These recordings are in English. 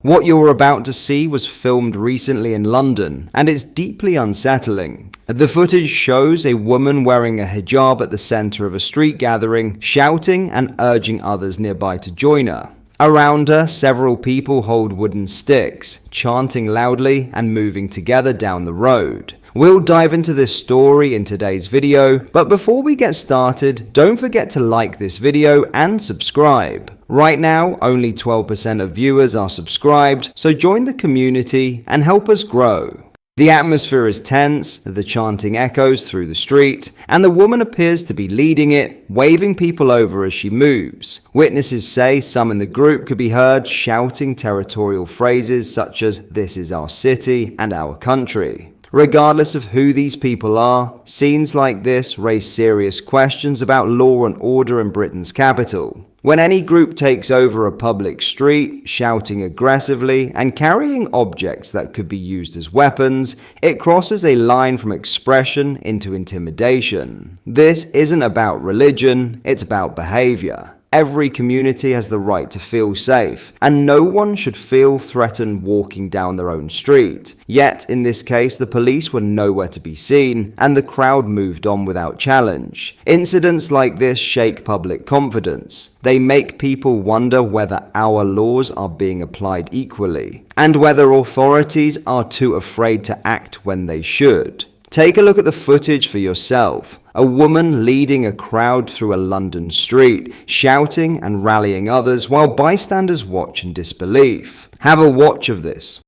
What you're about to see was filmed recently in London, and it's deeply unsettling. The footage shows a woman wearing a hijab at the center of a street gathering, shouting and urging others nearby to join her. Around her, several people hold wooden sticks, chanting loudly and moving together down the road. We'll dive into this story in today's video, but before we get started, don't forget to like this video and subscribe. Right now, only 12% of viewers are subscribed, so join the community and help us grow. The atmosphere is tense, the chanting echoes through the street, and the woman appears to be leading it, waving people over as she moves. Witnesses say some in the group could be heard shouting territorial phrases such as "This is our city" and "our country." Regardless of who these people are, scenes like this raise serious questions about law and order in Britain's capital. When any group takes over a public street, shouting aggressively and carrying objects that could be used as weapons, it crosses a line from expression into intimidation. This isn't about religion, it's about behavior. Every community has the right to feel safe, and no one should feel threatened walking down their own street. Yet, in this case, the police were nowhere to be seen, and the crowd moved on without challenge. Incidents like this shake public confidence. They make people wonder whether our laws are being applied equally, and whether authorities are too afraid to act when they should. Take a look at the footage for yourself. A woman leading a crowd through a London street, shouting and rallying others while bystanders watch in disbelief. Have a watch of this.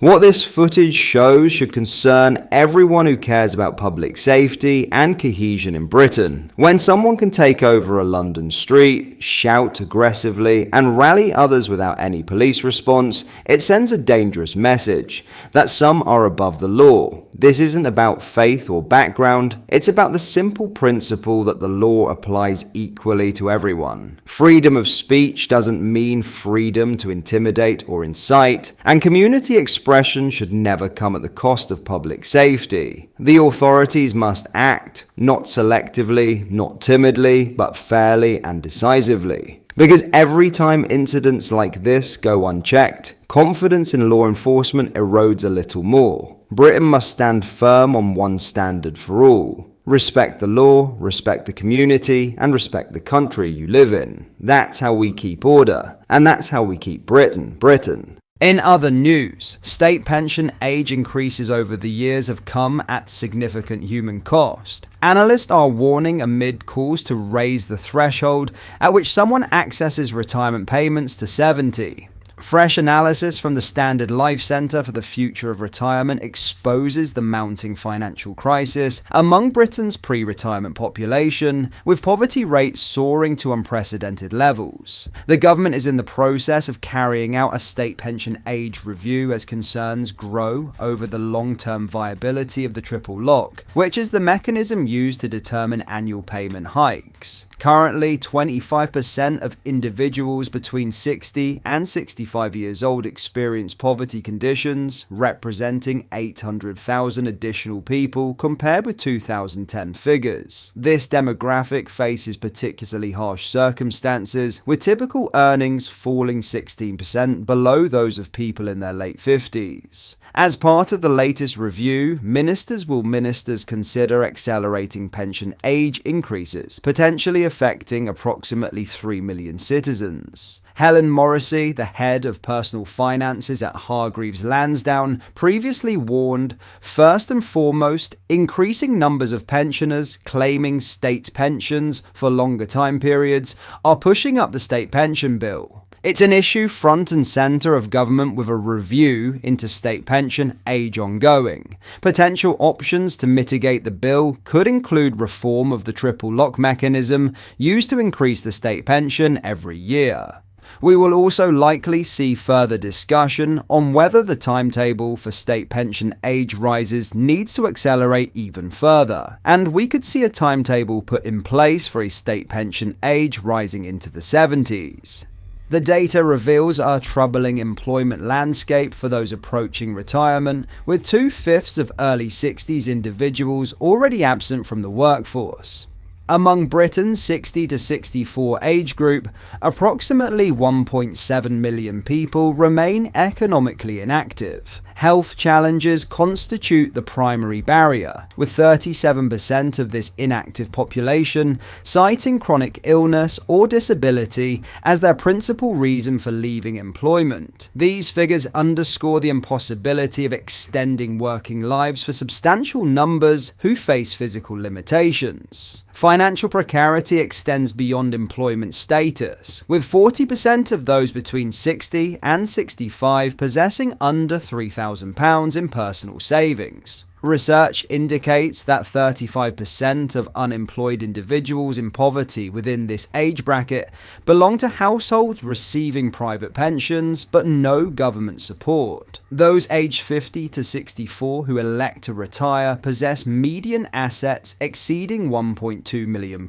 What this footage shows should concern everyone who cares about public safety and cohesion in Britain. When someone can take over a London street, shout aggressively, and rally others without any police response, it sends a dangerous message that some are above the law. This isn't about faith or background, it's about the simple principle that the law applies equally to everyone. Freedom of speech doesn't mean freedom to intimidate or incite, and community expression should never come at the cost of public safety. The authorities must act, not selectively, not timidly, but fairly and decisively. Because every time incidents like this go unchecked, confidence in law enforcement erodes a little more. Britain must stand firm on one standard for all. Respect the law, respect the community, and respect the country you live in. That's how we keep order, and that's how we keep Britain. In other news, state pension age increases over the years have come at significant human cost. Analysts are warning amid calls to raise the threshold at which someone accesses retirement payments to 70. Fresh analysis from the Standard Life Centre for the Future of Retirement exposes the mounting financial crisis among Britain's pre-retirement population, with poverty rates soaring to unprecedented levels. The government is in the process of carrying out a state pension age review as concerns grow over the long-term viability of the triple lock, which is the mechanism used to determine annual payment hikes. Currently, 25% of individuals between 60 and 65 years old experience poverty conditions, representing 800,000 additional people compared with 2010 figures. This demographic faces particularly harsh circumstances, with typical earnings falling 16% below those of people in their late 50s. As part of the latest review, ministers will consider accelerating pension age increases, potentially affecting approximately 3 million citizens. Helen Morrissey, the head of personal finances at Hargreaves Lansdown, previously warned, first and foremost, increasing numbers of pensioners claiming state pensions for longer time periods are pushing up the state pension bill. It's an issue front and centre of government with a review into state pension age ongoing. Potential options to mitigate the bill could include reform of the triple lock mechanism used to increase the state pension every year. We will also likely see further discussion on whether the timetable for state pension age rises needs to accelerate even further, and we could see a timetable put in place for a state pension age rising into the 70s. The data reveals a troubling employment landscape for those approaching retirement, with 2/5 of early 60s individuals already absent from the workforce. Among Britain's 60 to 64 age group, approximately 1.7 million people remain economically inactive. Health challenges constitute the primary barrier, with 37% of this inactive population citing chronic illness or disability as their principal reason for leaving employment. These figures underscore the impossibility of extending working lives for substantial numbers who face physical limitations. Financial precarity extends beyond employment status, with 40% of those between 60 and 65 possessing under £3,000 in personal savings. Research indicates that 35% of unemployed individuals in poverty within this age bracket belong to households receiving private pensions but no government support. Those aged 50 to 64 who elect to retire possess median assets exceeding £1.2 million,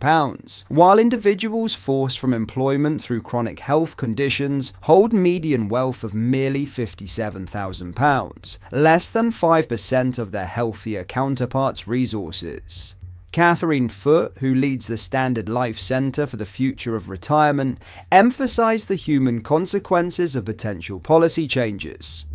while individuals forced from employment through chronic health conditions hold median wealth of merely £57,000, less than 5% of their healthier counterparts' resources. Catherine Foote, who leads the Standard Life Centre for the Future of Retirement, emphasised the human consequences of potential policy changes.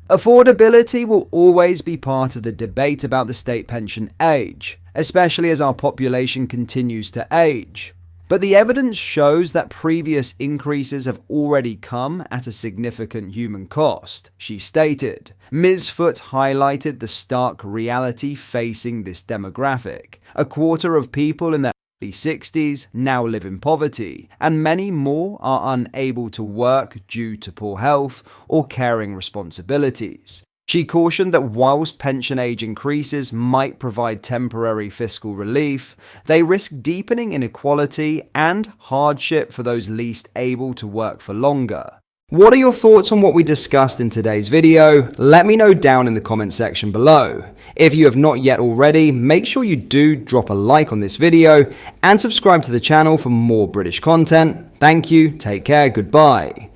Affordability will always be part of the debate about the state pension age, especially as our population continues to age. But the evidence shows that previous increases have already come at a significant human cost, she stated. Ms. Foote highlighted the stark reality facing this demographic. A quarter of people in their early 60s now live in poverty, and many more are unable to work due to poor health or caring responsibilities. She cautioned that whilst pension age increases might provide temporary fiscal relief, they risk deepening inequality and hardship for those least able to work for longer. What are your thoughts on what we discussed in today's video? Let me know down in the comment section below. If you have not yet already, make sure you do drop a like on this video and subscribe to the channel for more British content. Thank you, take care, goodbye.